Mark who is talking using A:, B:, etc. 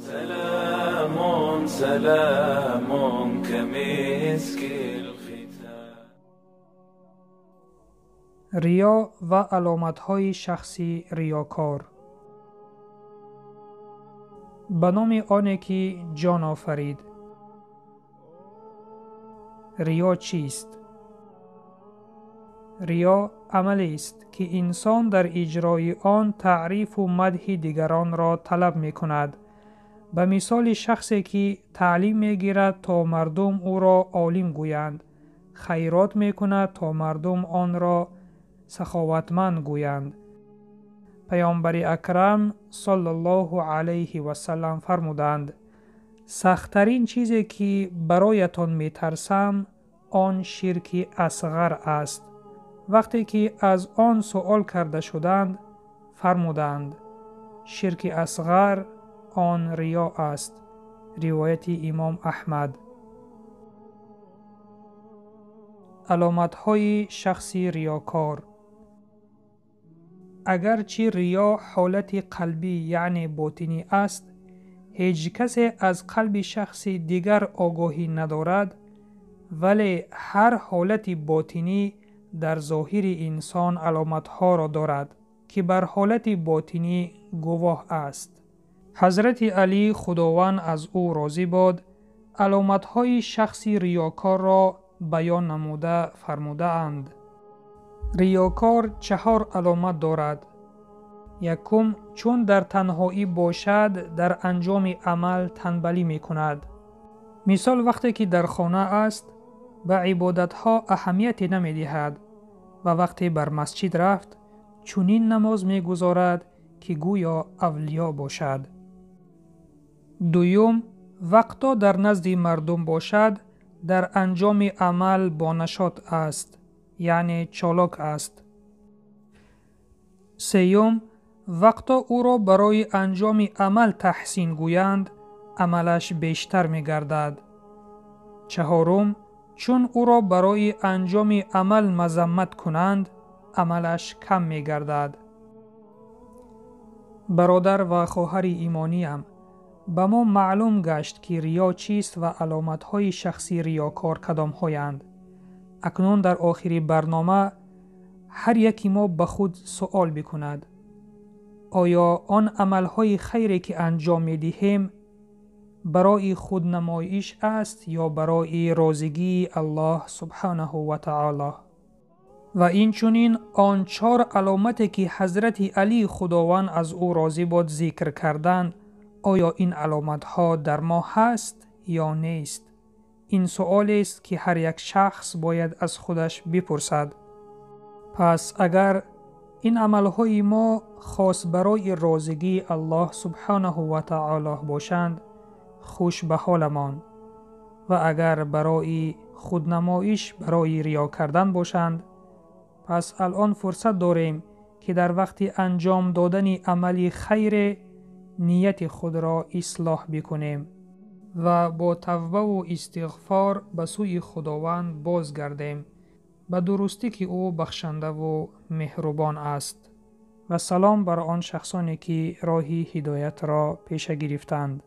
A: سلام سلام كمسك الختام.
B: ریا و علامت‌های شخصی ریاکار. به نام آن که جان آفرید. ریا چیست؟ ریا عملی است که انسان در اجرای آن تعریف و مدح دیگران را طلب می کند. به مثال شخصی که تعلیم می گیرد تا مردم او را عالم گویند، خیرات می کند تا مردم آن را سخاوتمند گویند. پیامبر اکرم صلی الله علیه و سلم فرمودند: سخت‌ترین چیزی که برایتان می ترسم آن شرک اصغر است. وقتی که از آن سؤال کرده شدند فرمودند: شرک اصغر آن ریا است. روایت امام احمد. علامت‌های شخصی ریاکار. اگرچه ریا حالت قلبی یعنی باطنی است، هیچ کسی از قلب شخص دیگر آگاهی ندارد، ولی هر حالت باطنی در ظاهر انسان علامت‌ها را دارد که بر حالت باطنی گواه است. حضرت علی خداوند از او راضی باد علامت‌های شخصی ریاکار را بیان نموده فرموده اند: ریاکار 4 علامت دارد. یکم، چون در تنهایی باشد در انجام عمل تنبلی می کند. مثال وقتی که در خانه است به عبادتها اهمیت نمی دهد و وقتی بر مسجد رفت چنین نماز می گذارد که گویا اولیا باشد. دوم، وقتا در نزد مردم باشد در انجام عمل با نشاط است، یعنی چالاک است. سیوم، وقتا او را برای انجام عمل تحسین گویند عملش بیشتر می گردد. چهارم، چون او را برای انجام عمل مذمت کنند عملش کم می گردد. برادر و خواهر ایمانیم، به ما معلوم گشت که ریا چیست و علامت‌های شخصی ریاکار کدام‌هایند. اکنون در آخر برنامه هر یکی ما به خود سوال بکند: آیا آن عمل‌های خیری که انجام می‌دهیم برای خود نمایش است یا برای راضیگی الله سبحانه و تعالی؟ و این چنین آن 4 علامتی که حضرت علی خداوند از او راضی باد ذکر کردند، آیا این علامت‌ها در ما هست یا نیست؟ این سؤال است که هر یک شخص باید از خودش بپرسد. پس اگر این عمل‌های ما خاص برای راضیگی الله سبحانه و تعالی باشند خوش به حالمان، و اگر برای خودنمایش برای ریا کردن باشند پس الان فرصت داریم که در وقت انجام دادن عملی خیر نیت خود را اصلاح بکنیم و با توبه و استغفار به سوی خداوند بازگردیم، به درستی که او بخشنده و مهربان است. و سلام بر آن شخصانی که راه هدایت را پیش گرفتند.